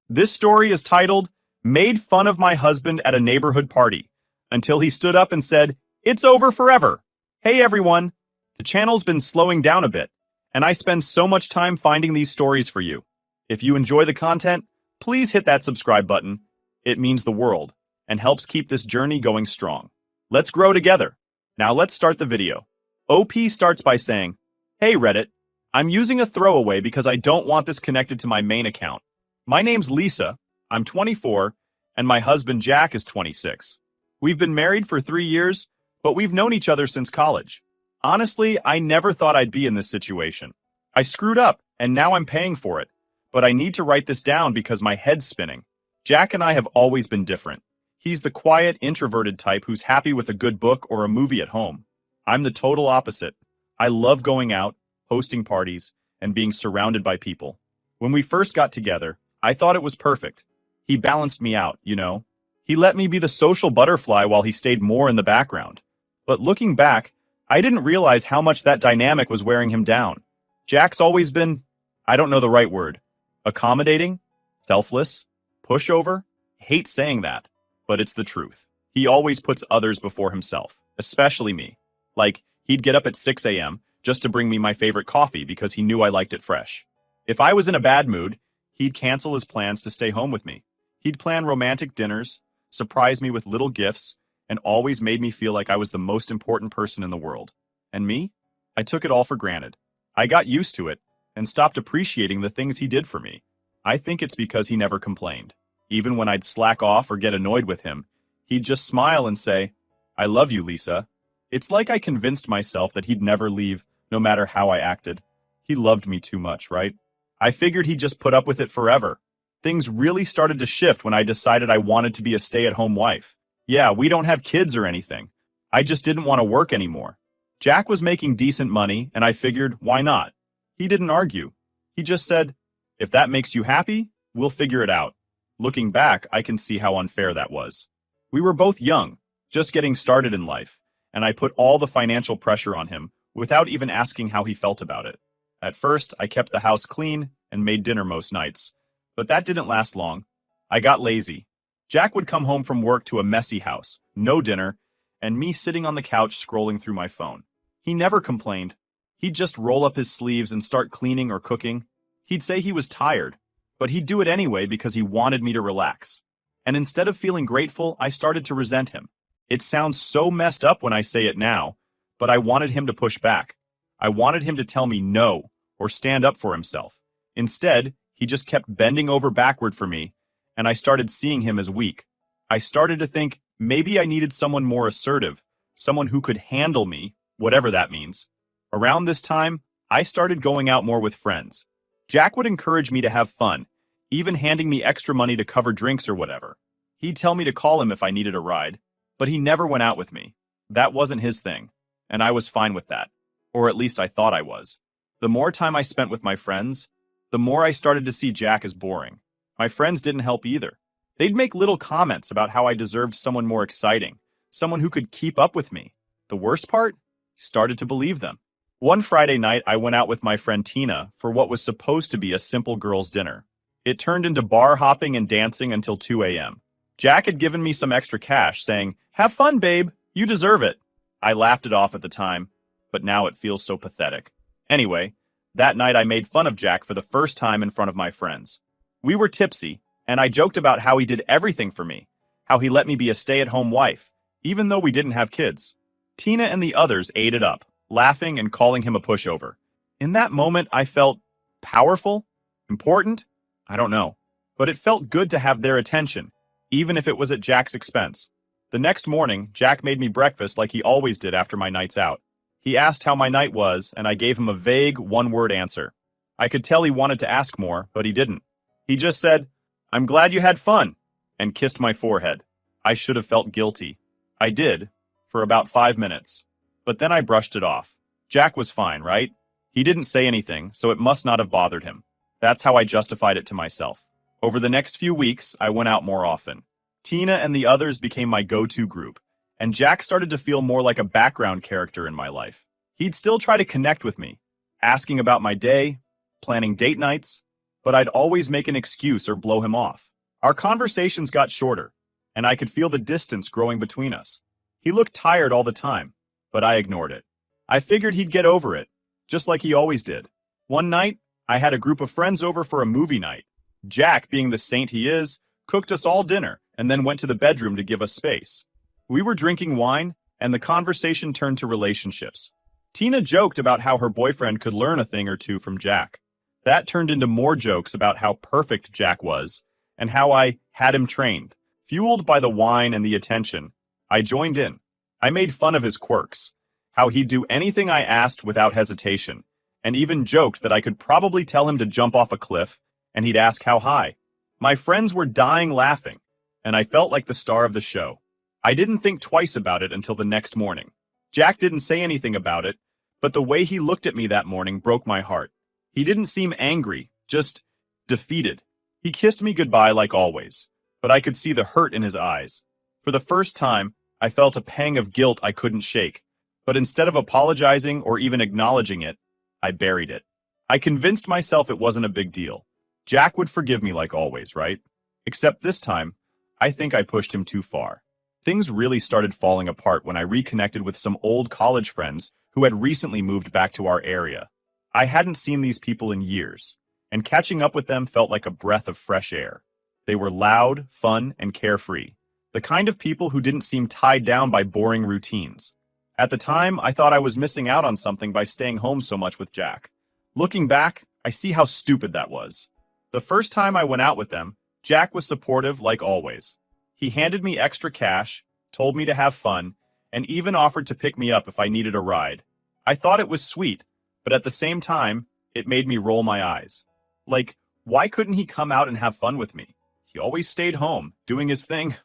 This story is titled, Made Fun of My Husband at a Neighborhood Party, until he stood up and said, It's over forever. Hey everyone, the channel's been slowing down a bit, and I spend so much time finding these stories for you. If you enjoy the content, please hit that subscribe button. It means the world, and helps keep this journey going strong. Let's grow together. Now let's start the video. OP starts by saying, Hey Reddit, I'm using a throwaway because I don't want this connected to my main account. My name's Lisa, I'm 24, and my husband Jack is 26. We've been married for 3 years, but we've known each other since college. Honestly, I never thought I'd be in this situation. I screwed up, and now I'm paying for it. But I need to write this down because my head's spinning. Jack and I have always been different. He's the quiet, introverted type who's happy with a good book or a movie at home. I'm the total opposite. I love going out, hosting parties, and being surrounded by people. When we first got together, I thought it was perfect. He balanced me out, you know. He let me be the social butterfly while he stayed more in the background. But looking back, I didn't realize how much that dynamic was wearing him down. Jack's always been, I don't know the right word, accommodating, selfless, pushover. I hate saying that, but it's the truth. He always puts others before himself, especially me. Like, he'd get up at 6 a.m. just to bring me my favorite coffee because he knew I liked it fresh. If I was in a bad mood, he'd cancel his plans to stay home with me. He'd plan romantic dinners, surprise me with little gifts, and always made me feel like I was the most important person in the world. And me? I took it all for granted. I got used to it and stopped appreciating the things he did for me. I think it's because he never complained. Even when I'd slack off or get annoyed with him, he'd just smile and say, I love you, Lisa. It's like I convinced myself that he'd never leave, no matter how I acted. He loved me too much, right? I figured he'd just put up with it forever. Things really started to shift when I decided I wanted to be a stay-at-home wife. Yeah, we don't have kids or anything. I just didn't want to work anymore. Jack was making decent money, and I figured, why not? He didn't argue. He just said, if that makes you happy, we'll figure it out. Looking back, I can see how unfair that was. We were both young, just getting started in life, and I put all the financial pressure on him without even asking how he felt about it. At first, I kept the house clean and made dinner most nights, but that didn't last long. I got lazy. Jack would come home from work to a messy house, no dinner, and me sitting on the couch scrolling through my phone. He never complained. He'd just roll up his sleeves and start cleaning or cooking. He'd say he was tired, but he'd do it anyway because he wanted me to relax. And instead of feeling grateful, I started to resent him. It sounds so messed up when I say it now, but I wanted him to push back. I wanted him to tell me no, or stand up for himself. Instead, he just kept bending over backward for me, and I started seeing him as weak. I started to think maybe I needed someone more assertive, someone who could handle me, whatever that means. Around this time, I started going out more with friends. Jack would encourage me to have fun, even handing me extra money to cover drinks or whatever. He'd tell me to call him if I needed a ride, but he never went out with me. That wasn't his thing, and I was fine with that. Or at least I thought I was. The more time I spent with my friends, the more I started to see Jack as boring. My friends didn't help either. They'd make little comments about how I deserved someone more exciting, someone who could keep up with me. The worst part? I started to believe them. One Friday night, I went out with my friend Tina for what was supposed to be a simple girls' dinner. It turned into bar hopping and dancing until 2 a.m. Jack had given me some extra cash, saying, Have fun, babe. You deserve it. I laughed it off at the time, but now it feels so pathetic. Anyway, that night I made fun of Jack for the first time in front of my friends. We were tipsy, and I joked about how he did everything for me, how he let me be a stay-at-home wife, even though we didn't have kids. Tina and the others ate it up, laughing and calling him a pushover. In that moment, I felt powerful, important, I don't know, but it felt good to have their attention, even if it was at Jack's expense. The next morning, Jack made me breakfast like he always did after my nights out. He asked how my night was, and I gave him a vague, one-word answer. I could tell he wanted to ask more, but he didn't. He just said, I'm glad you had fun, and kissed my forehead. I should have felt guilty. I did, for about 5 minutes. But then I brushed it off. Jack was fine, right? He didn't say anything, so it must not have bothered him. That's how I justified it to myself. Over the next few weeks, I went out more often. Tina and the others became my go-to group, and Jack started to feel more like a background character in my life. He'd still try to connect with me, asking about my day, planning date nights, but I'd always make an excuse or blow him off. Our conversations got shorter, and I could feel the distance growing between us. He looked tired all the time, but I ignored it. I figured he'd get over it, just like he always did. One night, I had a group of friends over for a movie night. Jack, being the saint he is, cooked us all dinner and then went to the bedroom to give us space. We were drinking wine, and the conversation turned to relationships. Tina joked about how her boyfriend could learn a thing or two from Jack. That turned into more jokes about how perfect Jack was, and how I had him trained. Fueled by the wine and the attention, I joined in. I made fun of his quirks, how he'd do anything I asked without hesitation, and even joked that I could probably tell him to jump off a cliff, and he'd ask how high. My friends were dying laughing, and I felt like the star of the show. I didn't think twice about it until the next morning. Jack didn't say anything about it, but the way he looked at me that morning broke my heart. He didn't seem angry, just defeated. He kissed me goodbye like always, but I could see the hurt in his eyes. For the first time, I felt a pang of guilt I couldn't shake, but instead of apologizing or even acknowledging it, I buried it. I convinced myself it wasn't a big deal. Jack would forgive me like always, right? Except this time, I think I pushed him too far. Things really started falling apart when I reconnected with some old college friends who had recently moved back to our area. I hadn't seen these people in years, and catching up with them felt like a breath of fresh air. They were loud, fun, and carefree, the kind of people who didn't seem tied down by boring routines. At the time, I thought I was missing out on something by staying home so much with Jack. Looking back, I see how stupid that was. The first time I went out with them, Jack was supportive like always. He handed me extra cash, told me to have fun, and even offered to pick me up if I needed a ride. I thought it was sweet, but at the same time, it made me roll my eyes. Like, why couldn't he come out and have fun with me? He always stayed home, doing his thing.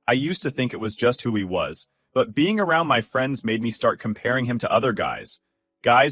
I used to think it was just who he was, but being around my friends made me start comparing him to other guys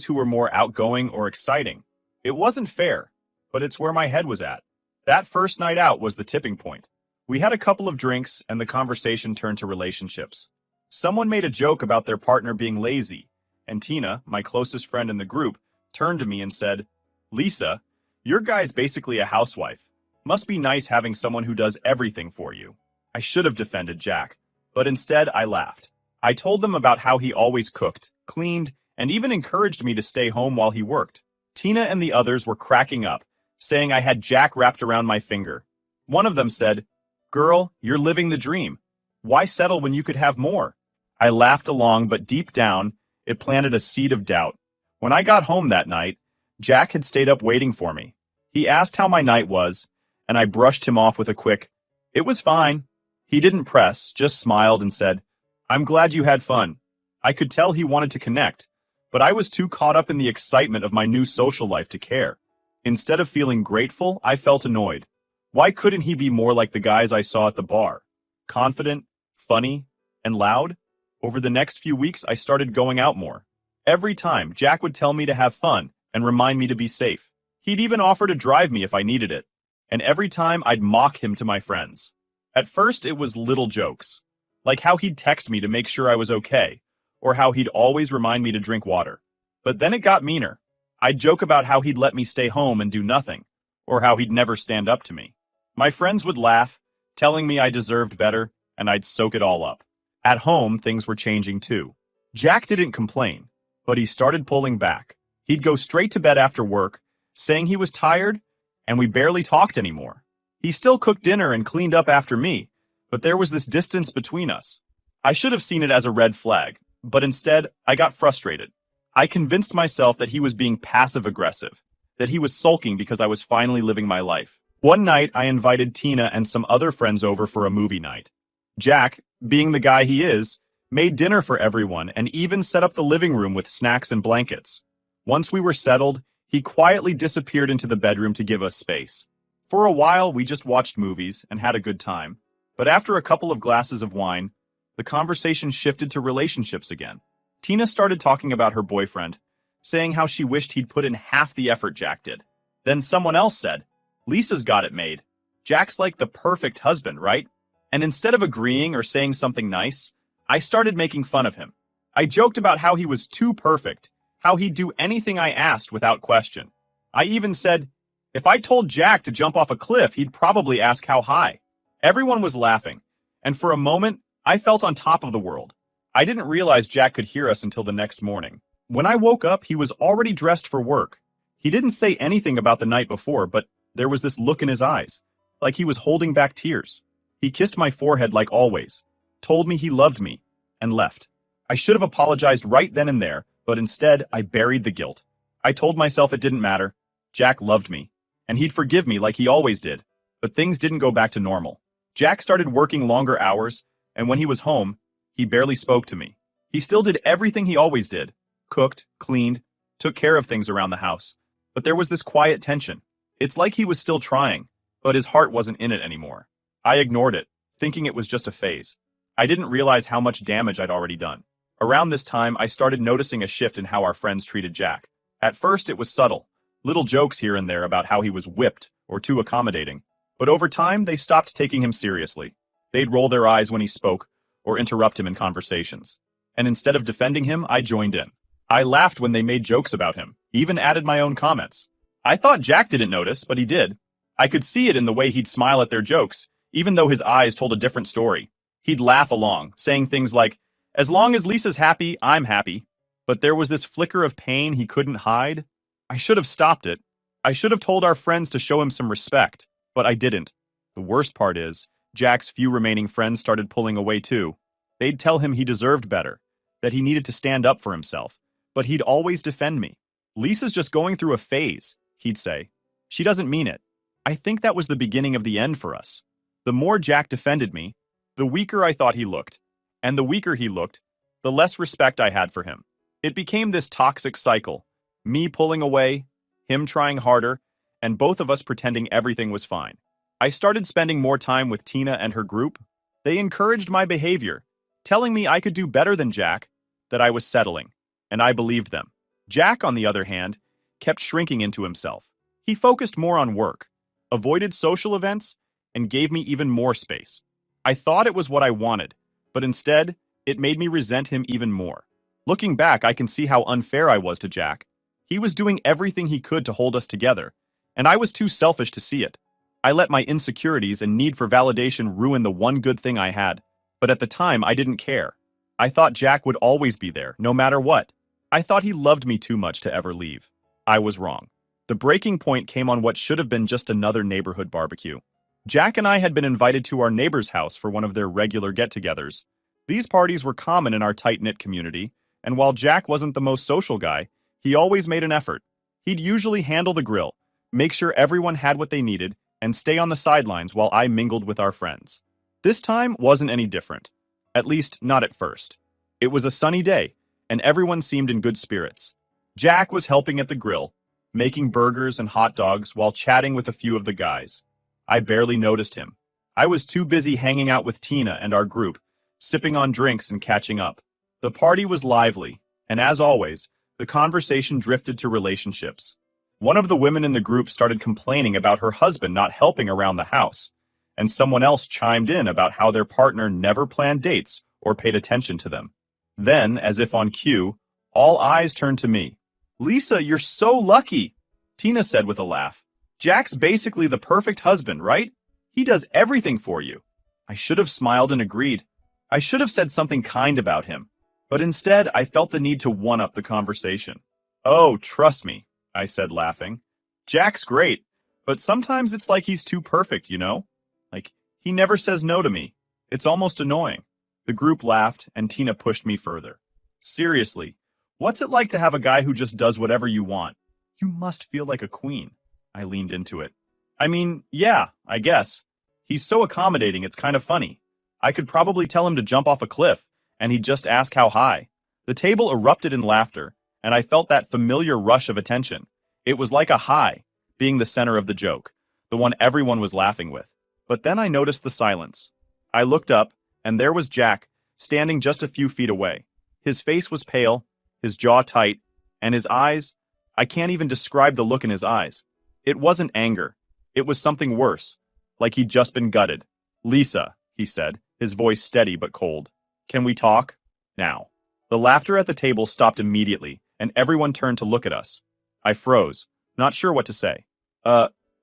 who were more outgoing or exciting. It wasn't fair, but it's where my head was at. That first night out was the tipping point. We had a couple of drinks, and the conversation turned to relationships. Someone made a joke about their partner being lazy, and Tina, my closest friend in the group, turned to me and said, "Lisa, your guy's basically a housewife. Must be nice having someone who does everything for you." I should have defended Jack, but instead I laughed. I told them about how he always cooked, cleaned, and even encouraged me to stay home while he worked. Tina and the others were cracking up, saying I had Jack wrapped around my finger. One of them said, "Girl, you're living the dream. Why settle when you could have more?" I laughed along, but deep down, it planted a seed of doubt. When I got home that night, Jack had stayed up waiting for me. He asked how my night was, and I brushed him off with a quick, "It was fine." He didn't press, just smiled and said, "I'm glad you had fun." I could tell he wanted to connect, but I was too caught up in the excitement of my new social life to care. Instead of feeling grateful, I felt annoyed. Why couldn't he be more like the guys I saw at the bar? Confident, funny, and loud? Over the next few weeks, I started going out more. Every time, Jack would tell me to have fun and remind me to be safe. He'd even offer to drive me if I needed it. And every time, I'd mock him to my friends. At first, it was little jokes, like how he'd text me to make sure I was okay, or how he'd always remind me to drink water. But then it got meaner. I'd joke about how he'd let me stay home and do nothing, or how he'd never stand up to me. My friends would laugh, telling me I deserved better, and I'd soak it all up. At home, things were changing too. Jack didn't complain, but he started pulling back. He'd go straight to bed after work, saying he was tired, and we barely talked anymore. He still cooked dinner and cleaned up after me, but there was this distance between us. I should have seen it as a red flag, but instead, I got frustrated. I convinced myself that he was being passive-aggressive, that he was sulking because I was finally living my life. One night, I invited Tina and some other friends over for a movie night. Jack, being the guy he is, made dinner for everyone and even set up the living room with snacks and blankets. Once we were settled, he quietly disappeared into the bedroom to give us space. For a while, we just watched movies and had a good time. But after a couple of glasses of wine, the conversation shifted to relationships again. Tina started talking about her boyfriend, saying how she wished he'd put in half the effort Jack did. Then someone else said, "Lisa's got it made. Jack's like the perfect husband, right?" And instead of agreeing or saying something nice, I started making fun of him. I joked about how he was too perfect, how he'd do anything I asked without question. I even said, If I told Jack to jump off a cliff, he'd probably ask how high. Everyone was laughing, and for a moment, I felt on top of the world. I didn't realize Jack could hear us until the next morning. When I woke up, he was already dressed for work. He didn't say anything about the night before, but there was this look in his eyes, like he was holding back tears. He kissed my forehead like always, told me he loved me, and left. I should have apologized right then and there, but instead, I buried the guilt. I told myself it didn't matter. Jack loved me, and he'd forgive me like he always did. But things didn't go back to normal. Jack started working longer hours, and when he was home, he barely spoke to me. He still did everything he always did. Cooked, cleaned, took care of things around the house. But there was this quiet tension. It's like he was still trying, but his heart wasn't in it anymore. I ignored it, thinking it was just a phase. I didn't realize how much damage I'd already done. Around this time, I started noticing a shift in how our friends treated Jack. At first, it was subtle. Little jokes here and there about how he was whipped or too accommodating. But over time, they stopped taking him seriously. They'd roll their eyes when he spoke or interrupt him in conversations. And instead of defending him, I joined in. I laughed when they made jokes about him, even added my own comments. I thought Jack didn't notice, but he did. I could see it in the way he'd smile at their jokes, even though his eyes told a different story. He'd laugh along, saying things like, "As long as Lisa's happy, I'm happy." But there was this flicker of pain he couldn't hide. I should have stopped it. I should have told our friends to show him some respect, but I didn't. The worst part is, Jack's few remaining friends started pulling away too. They'd tell him he deserved better, that he needed to stand up for himself, but he'd always defend me. "Lisa's just going through a phase," he'd say. "She doesn't mean it." I think that was the beginning of the end for us. The more Jack defended me, the weaker I thought he looked. And the weaker he looked, the less respect I had for him. It became this toxic cycle. Me pulling away, him trying harder, and both of us pretending everything was fine. I started spending more time with Tina and her group. They encouraged my behavior, telling me I could do better than Jack, that I was settling, and I believed them. Jack, on the other hand, kept shrinking into himself. He focused more on work, avoided social events, and gave me even more space. I thought it was what I wanted, but instead, it made me resent him even more. Looking back, I can see how unfair I was to Jack. He was doing everything he could to hold us together, and I was too selfish to see it. I let my insecurities and need for validation ruin the one good thing I had, but at the time, I didn't care. I thought Jack would always be there, no matter what. I thought he loved me too much to ever leave. I was wrong. The breaking point came on what should have been just another neighborhood barbecue. Jack and I had been invited to our neighbor's house for one of their regular get-togethers. These parties were common in our tight-knit community, and while Jack wasn't the most social guy, he always made an effort. He'd usually handle the grill, make sure everyone had what they needed, and stay on the sidelines while I mingled with our friends. This time wasn't any different. At least, not at first. It was a sunny day, and everyone seemed in good spirits. Jack was helping at the grill, making burgers and hot dogs while chatting with a few of the guys. I barely noticed him. I was too busy hanging out with Tina and our group, sipping on drinks and catching up. The party was lively, and as always, the conversation drifted to relationships. One of the women in the group started complaining about her husband not helping around the house, and someone else chimed in about how their partner never planned dates or paid attention to them. Then, as if on cue, all eyes turned to me. "Lisa, you're so lucky," Tina said with a laugh. "Jack's basically the perfect husband, right? He does everything for you." I should have smiled and agreed. I should have said something kind about him. But instead, I felt the need to one-up the conversation. "Oh, trust me," I said, laughing. "Jack's great, but sometimes it's like he's too perfect, you know? Like, he never says no to me. It's almost annoying." The group laughed, and Tina pushed me further. "Seriously, what's it like to have a guy who just does whatever you want? You must feel like a queen." I leaned into it. "I mean, yeah, I guess. He's so accommodating, it's kind of funny. I could probably tell him to jump off a cliff, and he'd just ask how high." The table erupted in laughter, and I felt that familiar rush of attention. It was like a high, being the center of the joke, the one everyone was laughing with. But then I noticed the silence. I looked up, and there was Jack, standing just a few feet away. His face was pale, his jaw tight, and his eyes, I can't even describe the look in his eyes. It wasn't anger. It was something worse, like he'd just been gutted. "Lisa," he said, his voice steady but cold. "Can we talk? Now." The laughter at the table stopped immediately, and everyone turned to look at us. I froze, not sure what to say.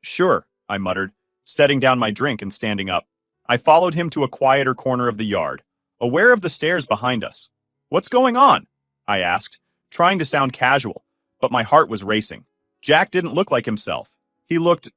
Sure, I muttered, setting down my drink and standing up. I followed him to a quieter corner of the yard, aware of the stairs behind us. What's going on? I asked, trying to sound casual, but my heart was racing. Jack didn't look like himself. He looked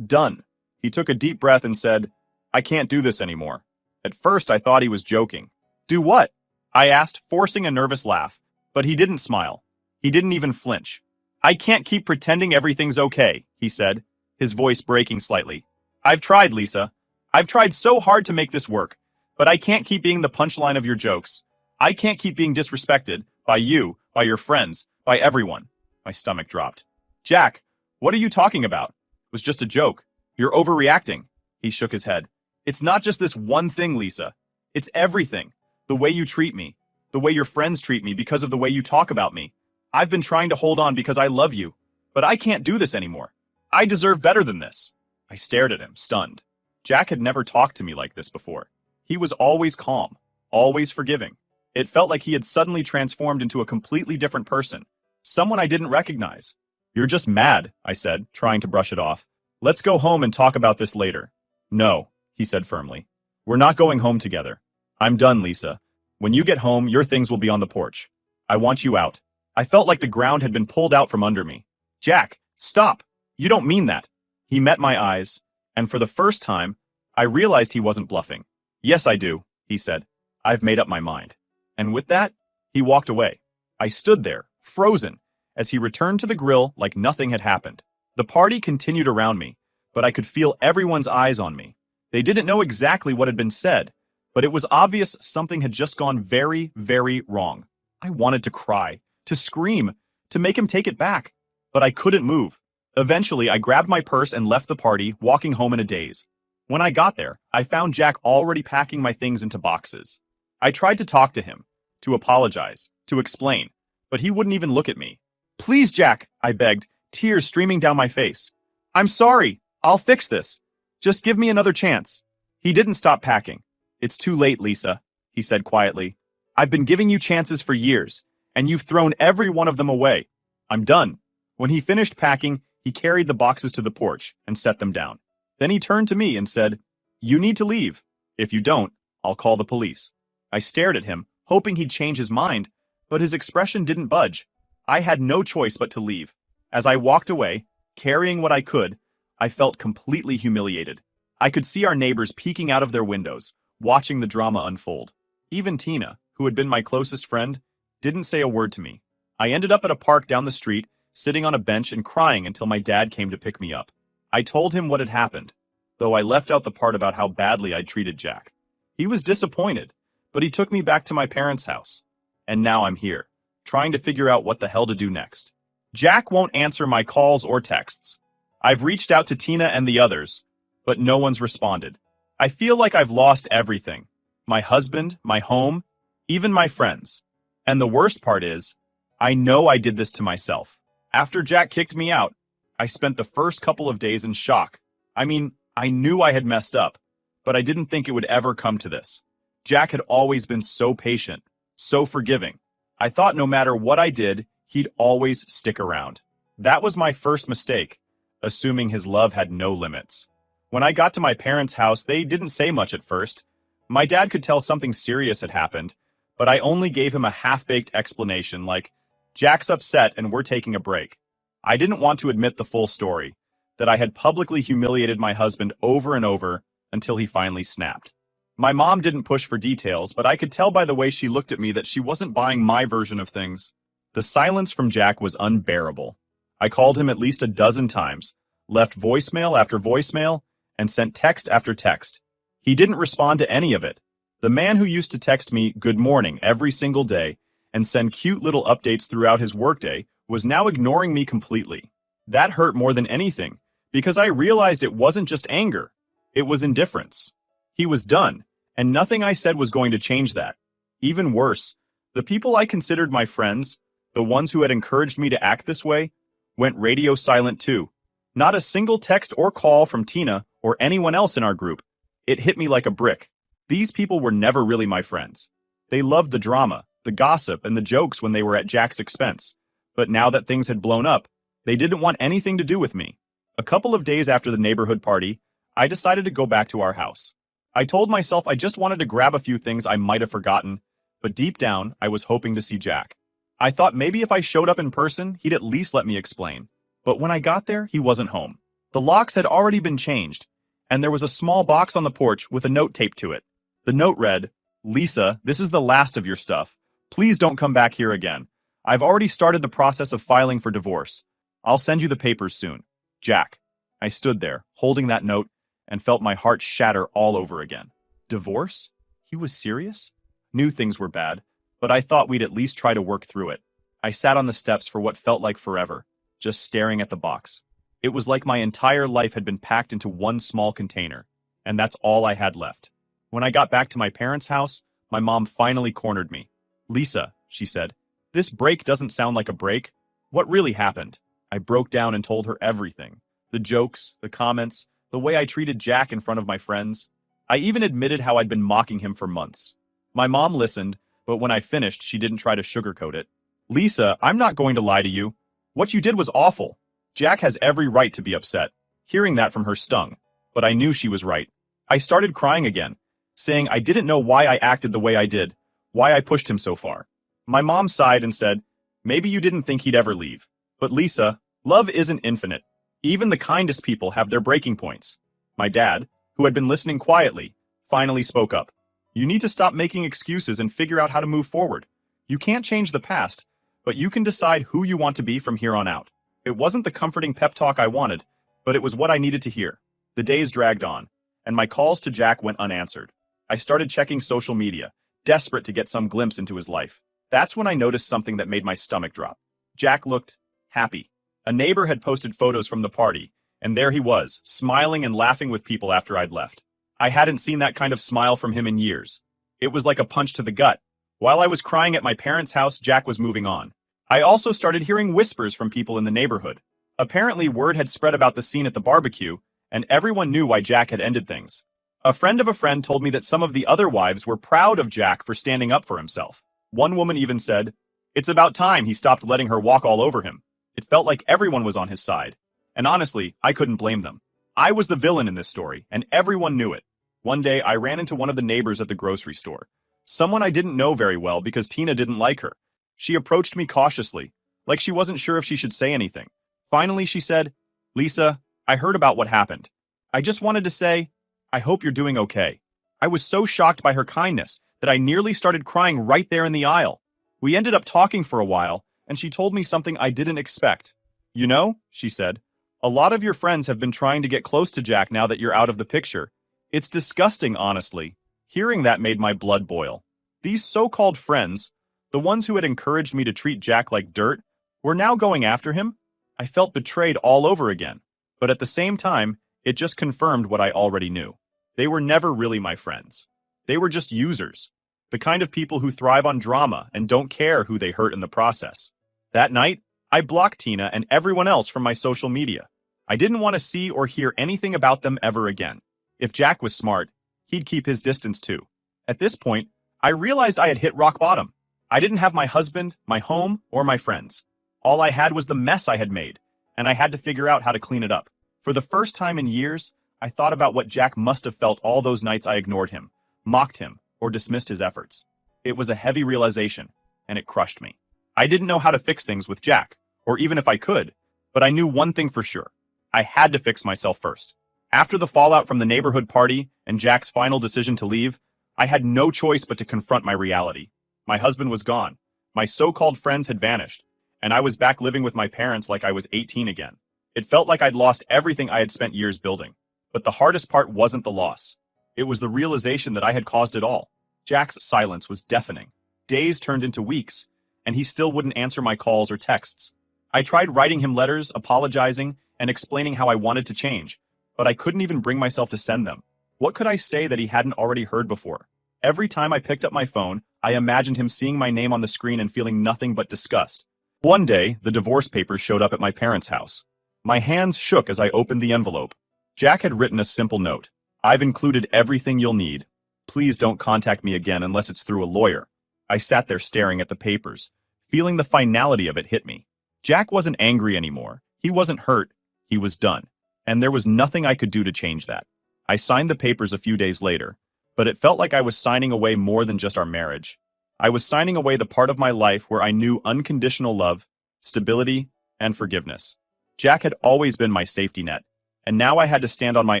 done. He took a deep breath and said, I can't do this anymore. At first, I thought he was joking. Do what? I asked, forcing a nervous laugh, but he didn't smile. He didn't even flinch. I can't keep pretending everything's okay, he said, his voice breaking slightly. I've tried, Lisa. I've tried so hard to make this work, but I can't keep being the punchline of your jokes. I can't keep being disrespected by you, by your friends, by everyone. My stomach dropped. Jack, what are you talking about? It was just a joke. You're overreacting. He shook his head. It's not just this one thing, Lisa. It's everything. The way you treat me. The way your friends treat me because of the way you talk about me. I've been trying to hold on because I love you, but I can't do this anymore. I deserve better than this. I stared at him, stunned. Jack had never talked to me like this before. He was always calm, always forgiving. It felt like he had suddenly transformed into a completely different person, someone I didn't recognize. You're just mad, I said, trying to brush it off. Let's go home and talk about this later. No, he said firmly. We're not going home together. I'm done, Lisa. When you get home, your things will be on the porch. I want you out. I felt like the ground had been pulled out from under me. Jack, stop! You don't mean that. He met my eyes, and for the first time, I realized he wasn't bluffing. Yes, I do, he said. I've made up my mind. And with that, he walked away. I stood there, frozen, as he returned to the grill like nothing had happened. The party continued around me, but I could feel everyone's eyes on me. They didn't know exactly what had been said, but it was obvious something had just gone very, very wrong. I wanted to cry, to scream, to make him take it back, but I couldn't move. Eventually, I grabbed my purse and left the party, walking home in a daze. When I got there, I found Jack already packing my things into boxes. I tried to talk to him, to apologize, to explain, but he wouldn't even look at me. Please, Jack, I begged, tears streaming down my face. I'm sorry. I'll fix this. Just give me another chance. He didn't stop packing. It's too late, Lisa, he said quietly. I've been giving you chances for years, and you've thrown every one of them away. I'm done. When he finished packing, he carried the boxes to the porch and set them down. Then he turned to me and said, You need to leave. If you don't, I'll call the police. I stared at him, hoping he'd change his mind, but his expression didn't budge. I had no choice but to leave. As I walked away, carrying what I could, I felt completely humiliated. I could see our neighbors peeking out of their windows, watching the drama unfold. Even Tina, who had been my closest friend, didn't say a word to me. I ended up at a park down the street, sitting on a bench and crying until my dad came to pick me up. I told him what had happened, though I left out the part about how badly I'd treated Jack. He was disappointed, but he took me back to my parents' house. And now I'm here, trying to figure out what the hell to do next. Jack won't answer my calls or texts. I've reached out to Tina and the others, but no one's responded. I feel like I've lost everything. My husband, my home, even my friends. And the worst part is, I know I did this to myself. After Jack kicked me out, I spent the first couple of days in shock. I mean, I knew I had messed up, but I didn't think it would ever come to this. Jack had always been so patient, so forgiving. I thought no matter what I did, he'd always stick around. That was my first mistake, assuming his love had no limits. When I got to my parents' house, they didn't say much at first. My dad could tell something serious had happened, but I only gave him a half-baked explanation like, Jack's upset and we're taking a break. I didn't want to admit the full story, that I had publicly humiliated my husband over and over until he finally snapped. My mom didn't push for details, but I could tell by the way she looked at me that she wasn't buying my version of things. The silence from Jack was unbearable. I called him at least a dozen times, left voicemail after voicemail, and sent text after text. He didn't respond to any of it. The man who used to text me good morning every single day and send cute little updates throughout his workday was now ignoring me completely. That hurt more than anything, because I realized it wasn't just anger. It was indifference. He was done, and nothing I said was going to change that. Even worse, the people I considered my friends, the ones who had encouraged me to act this way, went radio silent too. Not a single text or call from Tina or anyone else in our group. It hit me like a brick. These people were never really my friends. They loved the drama, the gossip, and the jokes when they were at Jack's expense. But now that things had blown up, they didn't want anything to do with me. A couple of days after the neighborhood party, I decided to go back to our house. I told myself I just wanted to grab a few things I might have forgotten, but deep down, I was hoping to see Jack. I thought maybe if I showed up in person, he'd at least let me explain. But when I got there, he wasn't home. The locks had already been changed, and there was a small box on the porch with a note taped to it. The note read, "Lisa, this is the last of your stuff. Please don't come back here again. I've already started the process of filing for divorce. I'll send you the papers soon. Jack." I stood there, holding that note, and felt my heart shatter all over again. Divorce? He was serious? Knew things were bad, but I thought we'd at least try to work through it. I sat on the steps for what felt like forever, just staring at the box. It was like my entire life had been packed into one small container, and that's all I had left. When I got back to my parents' house, my mom finally cornered me. "Lisa," she said, "this break doesn't sound like a break. What really happened?" I broke down and told her everything. The jokes, the comments, the way I treated Jack in front of my friends. I even admitted how I'd been mocking him for months. My mom listened, but when I finished, she didn't try to sugarcoat it. "Lisa, I'm not going to lie to you. What you did was awful. Jack has every right to be upset." Hearing that from her stung, but I knew she was right. I started crying again, saying I didn't know why I acted the way I did, why I pushed him so far. My mom sighed and said, "Maybe you didn't think he'd ever leave. But Lisa, love isn't infinite. Even the kindest people have their breaking points." My dad, who had been listening quietly, finally spoke up. "You need to stop making excuses and figure out how to move forward. You can't change the past, but you can decide who you want to be from here on out." It wasn't the comforting pep talk I wanted, but it was what I needed to hear. The days dragged on, and my calls to Jack went unanswered. I started checking social media, desperate to get some glimpse into his life. That's when I noticed something that made my stomach drop. Jack looked happy. A neighbor had posted photos from the party, and there he was, smiling and laughing with people after I'd left. I hadn't seen that kind of smile from him in years. It was like a punch to the gut. While I was crying at my parents' house, Jack was moving on. I also started hearing whispers from people in the neighborhood. Apparently, word had spread about the scene at the barbecue, and everyone knew why Jack had ended things. A friend of a friend told me that some of the other wives were proud of Jack for standing up for himself. One woman even said, "It's about time he stopped letting her walk all over him." It felt like everyone was on his side. And honestly, I couldn't blame them. I was the villain in this story, and everyone knew it. One day, I ran into one of the neighbors at the grocery store. Someone I didn't know very well because Tina didn't like her. She approached me cautiously, like she wasn't sure if she should say anything. Finally, she said, "Lisa, I heard about what happened. I just wanted to say, I hope you're doing okay." I was so shocked by her kindness that I nearly started crying right there in the aisle. We ended up talking for a while, and she told me something I didn't expect. "You know," she said, "a lot of your friends have been trying to get close to Jack now that you're out of the picture. It's disgusting, honestly." Hearing that made my blood boil. These so-called friends, the ones who had encouraged me to treat Jack like dirt, were now going after him? I felt betrayed all over again. But at the same time, it just confirmed what I already knew. They were never really my friends. They were just users. The kind of people who thrive on drama and don't care who they hurt in the process. That night, I blocked Tina and everyone else from my social media. I didn't want to see or hear anything about them ever again. If Jack was smart, he'd keep his distance too. At this point, I realized I had hit rock bottom. I didn't have my husband, my home, or my friends. All I had was the mess I had made, and I had to figure out how to clean it up. For the first time in years, I thought about what Jack must have felt all those nights I ignored him, mocked him, or dismissed his efforts. It was a heavy realization, and it crushed me. I didn't know how to fix things with Jack, or even if I could, but I knew one thing for sure. I had to fix myself first. After the fallout from the neighborhood party and Jack's final decision to leave, I had no choice but to confront my reality. My husband was gone. My so-called friends had vanished, and I was back living with my parents like I was 18 again. It felt like I'd lost everything I had spent years building. But the hardest part wasn't the loss. It was the realization that I had caused it all. Jack's silence was deafening. Days turned into weeks, and he still wouldn't answer my calls or texts. I tried writing him letters, apologizing, and explaining how I wanted to change, but I couldn't even bring myself to send them. What could I say that he hadn't already heard before? Every time I picked up my phone, I imagined him seeing my name on the screen and feeling nothing but disgust. One day, the divorce papers showed up at my parents' house. My hands shook as I opened the envelope. Jack had written a simple note. "I've included everything you'll need. Please don't contact me again unless it's through a lawyer." I sat there staring at the papers, feeling the finality of it hit me. Jack wasn't angry anymore. He wasn't hurt. He was done. and there was nothing I could do to change that. I signed the papers a few days later, but it felt like I was signing away more than just our marriage. I was signing away the part of my life where I knew unconditional love, stability, and forgiveness. Jack had always been my safety net, and now I had to stand on my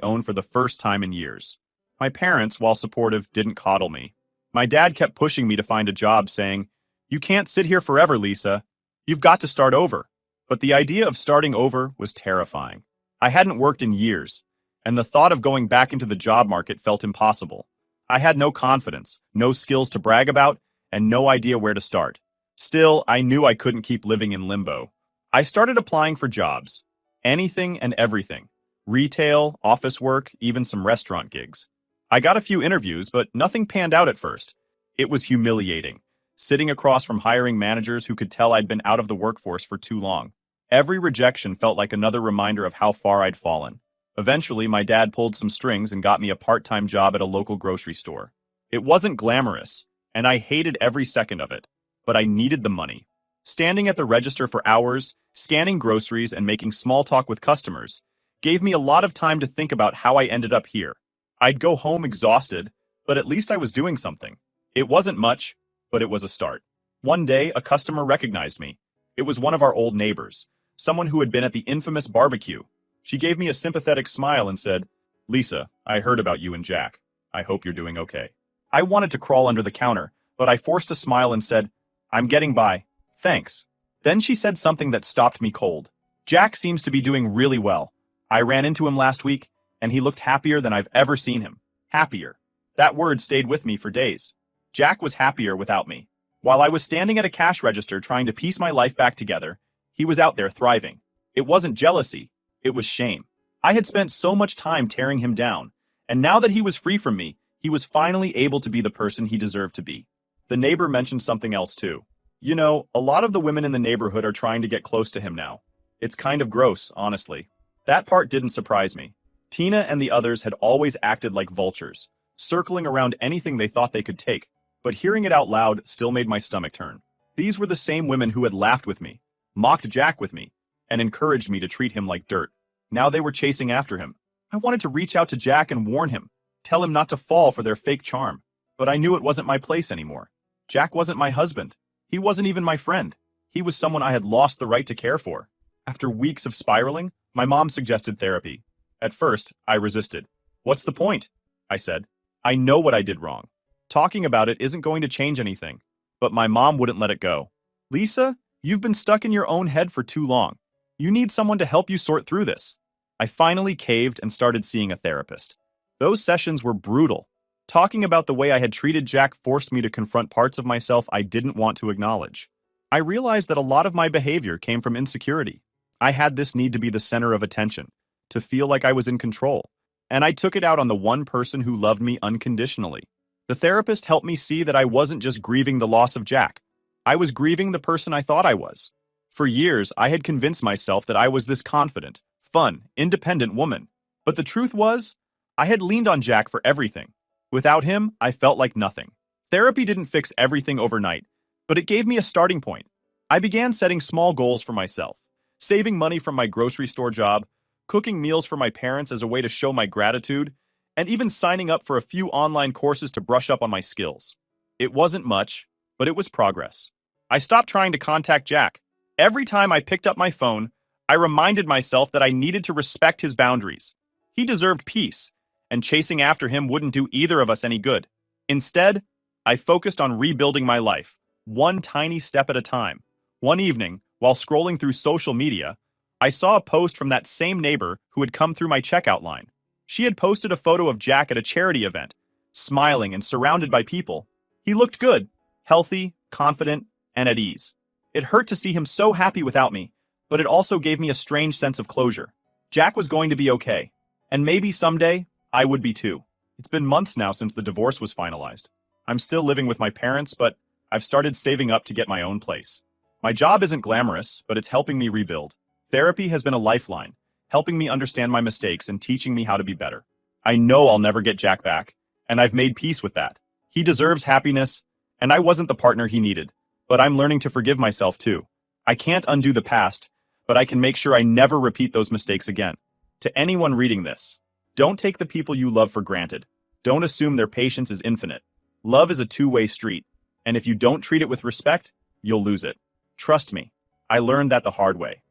own for the first time in years. My parents, while supportive, didn't coddle me. My dad kept pushing me to find a job, saying, "You can't sit here forever, Lisa. You've got to start over." But the idea of starting over was terrifying. I hadn't worked in years, and the thought of going back into the job market felt impossible. I had no confidence, no skills to brag about, and no idea where to start. Still, I knew I couldn't keep living in limbo. I started applying for jobs. Anything and everything. Retail, office work, even some restaurant gigs. I got a few interviews, but nothing panned out at first. It was humiliating, sitting across from hiring managers who could tell I'd been out of the workforce for too long. Every rejection felt like another reminder of how far I'd fallen. Eventually, my dad pulled some strings and got me a part-time job at a local grocery store. It wasn't glamorous, and I hated every second of it, but I needed the money. Standing at the register for hours, scanning groceries, and making small talk with customers gave me a lot of time to think about how I ended up here. I'd go home exhausted, but at least I was doing something. It wasn't much, but it was a start. One day, a customer recognized me. It was one of our old neighbors, someone who had been at the infamous barbecue. She gave me a sympathetic smile and said, "Lisa, I heard about you and Jack. I hope you're doing okay." I wanted to crawl under the counter, but I forced a smile and said, "I'm getting by. Thanks." Then she said something that stopped me cold. "Jack seems to be doing really well. I ran into him last week, and he looked happier than I've ever seen him. Happier." That word stayed with me for days. Jack was happier without me. While I was standing at a cash register trying to piece my life back together, he was out there thriving. It wasn't jealousy, it was shame. I had spent so much time tearing him down, and now that he was free from me, he was finally able to be the person he deserved to be. The neighbor mentioned something else too. "You know, a lot of the women in the neighborhood are trying to get close to him now. It's kind of gross, honestly." That part didn't surprise me. Tina and the others had always acted like vultures, circling around anything they thought they could take, but hearing it out loud still made my stomach turn. These were the same women who had laughed with me, mocked Jack with me, and encouraged me to treat him like dirt. Now they were chasing after him. I wanted to reach out to Jack and warn him, tell him not to fall for their fake charm, but I knew it wasn't my place anymore. Jack wasn't my husband. He wasn't even my friend. He was someone I had lost the right to care for. After weeks of spiraling, my mom suggested therapy. At first, I resisted. "What's the point?" I said. "I know what I did wrong. Talking about it isn't going to change anything." But my mom wouldn't let it go. "Lisa, you've been stuck in your own head for too long. You need someone to help you sort through this." I finally caved and started seeing a therapist. Those sessions were brutal. Talking about the way I had treated Jack forced me to confront parts of myself I didn't want to acknowledge. I realized that a lot of my behavior came from insecurity. I had this need to be the center of attention, to feel like I was in control, and I took it out on the one person who loved me unconditionally. The therapist helped me see that I wasn't just grieving the loss of Jack. I was grieving the person I thought I was. For years, I had convinced myself that I was this confident, fun, independent woman. But the truth was, I had leaned on Jack for everything. Without him, I felt like nothing. Therapy didn't fix everything overnight, but it gave me a starting point. I began setting small goals for myself, saving money from my grocery store job, cooking meals for my parents as a way to show my gratitude, and even signing up for a few online courses to brush up on my skills. It wasn't much, but it was progress. I stopped trying to contact Jack. Every time I picked up my phone, I reminded myself that I needed to respect his boundaries. He deserved peace, and chasing after him wouldn't do either of us any good. Instead, I focused on rebuilding my life, one tiny step at a time. One evening, while scrolling through social media, I saw a post from that same neighbor who had come through my checkout line. She had posted a photo of Jack at a charity event, smiling and surrounded by people. He looked good, healthy, confident, and at ease. It hurt to see him so happy without me, but it also gave me a strange sense of closure. Jack was going to be okay, and maybe someday, I would be too. It's been months now since the divorce was finalized. I'm still living with my parents, but I've started saving up to get my own place. My job isn't glamorous, but it's helping me rebuild. Therapy has been a lifeline, helping me understand my mistakes and teaching me how to be better. I know I'll never get Jack back, and I've made peace with that. He deserves happiness, and I wasn't the partner he needed, but I'm learning to forgive myself too. I can't undo the past, but I can make sure I never repeat those mistakes again. To anyone reading this, don't take the people you love for granted. Don't assume their patience is infinite. Love is a two-way street, and if you don't treat it with respect, you'll lose it. Trust me, I learned that the hard way.